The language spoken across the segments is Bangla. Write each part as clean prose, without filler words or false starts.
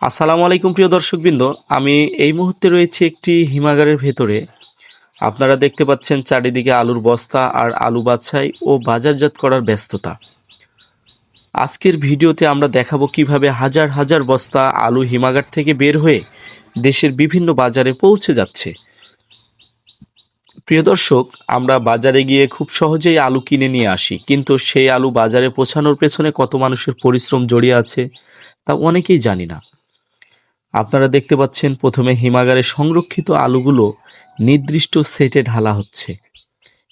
আসসালামু আলাইকুম প্রিয় দর্শকবৃন্দ। আমি এই মুহূর্তে রয়েছি একটি হিমাগারের ভেতরে। আপনারা দেখতে পাচ্ছেন চারিদিকে আলুর বস্তা আর আলু বাছাই ও বাজারজাত করার ব্যস্ততা। আজকের ভিডিওতে আমরা দেখাবো কিভাবে হাজার হাজার বস্তা আলু হিমাগার থেকে বের হয়ে দেশের বিভিন্ন বাজারে পৌঁছে যাচ্ছে। প্রিয় দর্শক, আমরা বাজারে গিয়ে খুব সহজেই আলু কিনে নিয়ে আসি, কিন্তু সেই আলু বাজারে পৌঁছানোর পেছনে কত মানুষের পরিশ্রম জড়িয়ে আছে তা অনেকেই জানি না। আপনারা দেখতে পাচ্ছেন প্রথমে হিমাগারে সংরক্ষিত আলুগুলো নির্দিষ্ট সেটে ঢালা হচ্ছে।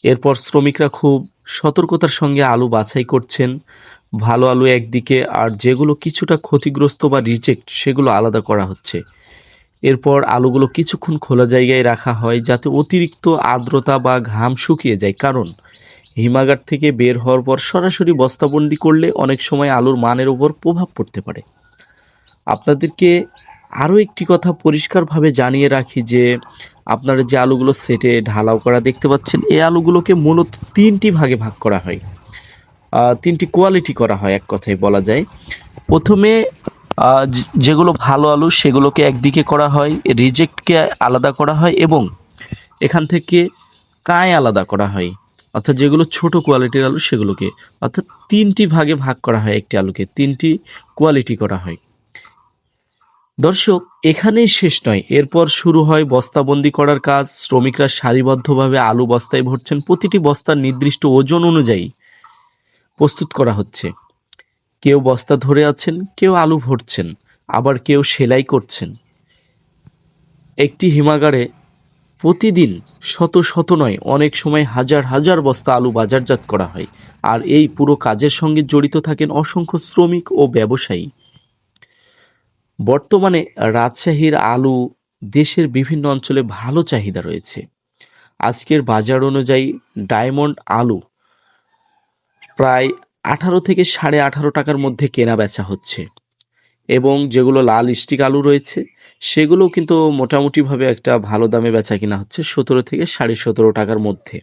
এরপর শ্রমিকরা খুব সতর্কতার সঙ্গে আলু বাছাই করছেন। ভালো আলু একদিকে আর যেগুলো কিছুটা ক্ষতিগ্রস্ত বা রিজেক্ট সেগুলো আলাদা করা হচ্ছে। এরপর আলুগুলো কিছুক্ষণ খোলা জায়গায় রাখা হয় যাতে অতিরিক্ত আর্দ্রতা বা ঘাম শুকিয়ে যায়, কারণ হিমাগার থেকে বের হওয়ার পর সরাসরি বস্তাবন্দি করলে অনেক সময় আলুর মানের উপর প্রভাব পড়তে পারে। আপনাদেরকে আরও একটি কথা পরিষ্কারভাবে জানিয়ে রাখি যে আপনারা যে আলুগুলো সেটে ঢালাও করা দেখতে পাচ্ছেন, এই আলুগুলোকে মূলত তিনটি ভাগে ভাগ করা হয়, তিনটি কোয়ালিটি করা হয় এক কথায় বলা যায়। প্রথমে যেগুলো ভালো আলু সেগুলোকে একদিকে করা হয়, রিজেক্টকে আলাদা করা হয় এবং এখান থেকে কায় আলাদা করা হয়, অর্থাৎ যেগুলো ছোট কোয়ালিটির আলু সেগুলোকে, অর্থাৎ তিনটি ভাগে ভাগ করা হয়, একটি আলুকে তিনটি কোয়ালিটি করা হয়। দর্শক, এখানেই শেষ নয়, এরপর শুরু হয় বস্তাবন্দি করার কাজ। শ্রমিকরা সারিবদ্ধভাবে আলু বস্তায় ভরছেন, প্রতিটি বস্তার নির্দিষ্ট ওজন অনুযায়ী প্রস্তুত করা হচ্ছে। কেউ বস্তা ধরে আছেন, কেউ আলু ভরছেন, আবার কেউ সেলাই করছেন। একটি হিমাগারে প্রতিদিন শত শত নয়, অনেক সময় হাজার হাজার বস্তা আলু বাজারজাত করা হয়, আর এই পুরো কাজের সঙ্গে জড়িত থাকেন অসংখ্য শ্রমিক ও ব্যবসায়ী। বর্তমানে রাজশাহীর আলু দেশের বিভিন্ন অঞ্চলে ভালো চাহিদা রয়েছে। আজকের বাজার অনুযায়ী ডায়মন্ড আলু প্রায় 18 থেকে 18.5 টাকার মধ্যে কেনা বেচা হচ্ছে, এবং যেগুলো লাল স্টিক আলু রয়েছে সেগুলোও কিন্তু মোটামুটিভাবে একটা ভালো দামে বেচা কিনা হচ্ছে, 17 থেকে 17.5 টাকার মধ্যে।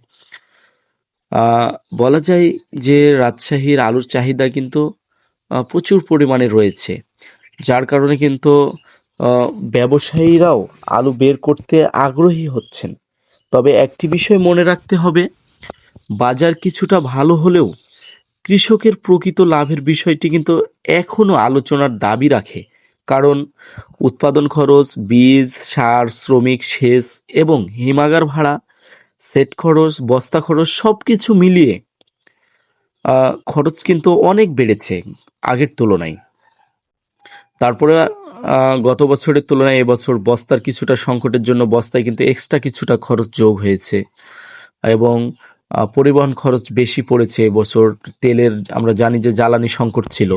বলা যায় যে রাজশাহীর আলুর চাহিদা কিন্তু প্রচুর পরিমাণে রয়েছে, যার কারণে কিন্তু ব্যবসায়ীরাও আলু বের করতে আগ্রহী হচ্ছেন। তবে একটি বিষয় মনে রাখতে হবে, বাজার কিছুটা ভালো হলেও কৃষকের প্রকৃত লাভের বিষয়টি কিন্তু এখনও আলোচনার দাবি রাখে, কারণ উৎপাদন খরচ, বীজ, সার, শ্রমিক, সেচ এবং হিমাগার ভাড়া, সেট খরচ, বস্তা খরচ সব কিছু মিলিয়ে খরচ কিন্তু অনেক বেড়েছে আগের তুলনায়। তারপরে গত বছরের তুলনায় এবছর বস্তার কিছুটা সংকটের জন্য বস্তায় কিন্তু এক্সট্রা কিছুটা খরচ যোগ হয়েছে, এবং পরিবহন খরচ বেশি পড়েছে এবছর। তেলের আমরা জানি যে জ্বালানি সংকট ছিল।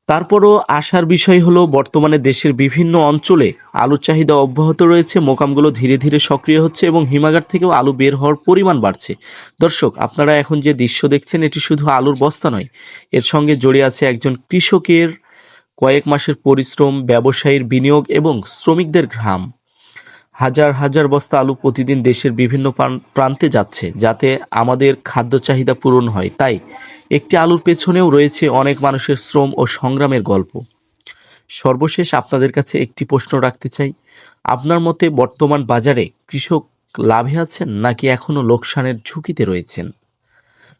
তারপরও আশার বিষয় হলো, বর্তমানে দেশের বিভিন্ন অঞ্চলে আলুর চাহিদা অব্যাহত রয়েছে, মোকামগুলো ধীরে ধীরে সক্রিয় হচ্ছে এবং হিমাগার থেকেও আলু বের হওয়ার পরিমাণ বাড়ছে। দর্শক, আপনারা এখন যে দৃশ্য দেখছেন এটি শুধু আলুর বস্তা নয়, এর সঙ্গে জড়িয়ে আছে একজন কৃষকের কয়েক মাসের পরিশ্রম, ব্যবসায়ীর বিনিয়োগ এবং শ্রমিকদের ঘাম। হাজার হাজার বস্তা আলু প্রতিদিন দেশের বিভিন্ন প্রান্তে যাচ্ছে যাতে আমাদের খাদ্য চাহিদা পূরণ হয়। তাই একটি আলুর পেছনেও রয়েছে অনেক মানুষের শ্রম ও সংগ্রামের গল্প। সর্বশেষ আপনাদের কাছে একটি প্রশ্ন রাখতে চাই, আপনার মতে বর্তমান বাজারে কৃষক লাভে আছেন নাকি এখনও লোকসানের ঝুঁকিতে রয়েছেন?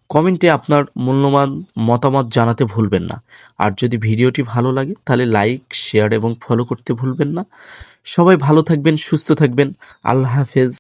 কমেন্টে আপনার মূল্যবান মতামত জানাতে ভুলবেন না। আর যদি ভিডিওটি ভালো লাগে তাহলে লাইক, শেয়ার এবং ফলো করতে ভুলবেন না। সবাই ভালো থাকবেন, সুস্থ থাকবেন। আল্লাহ হাফেজ।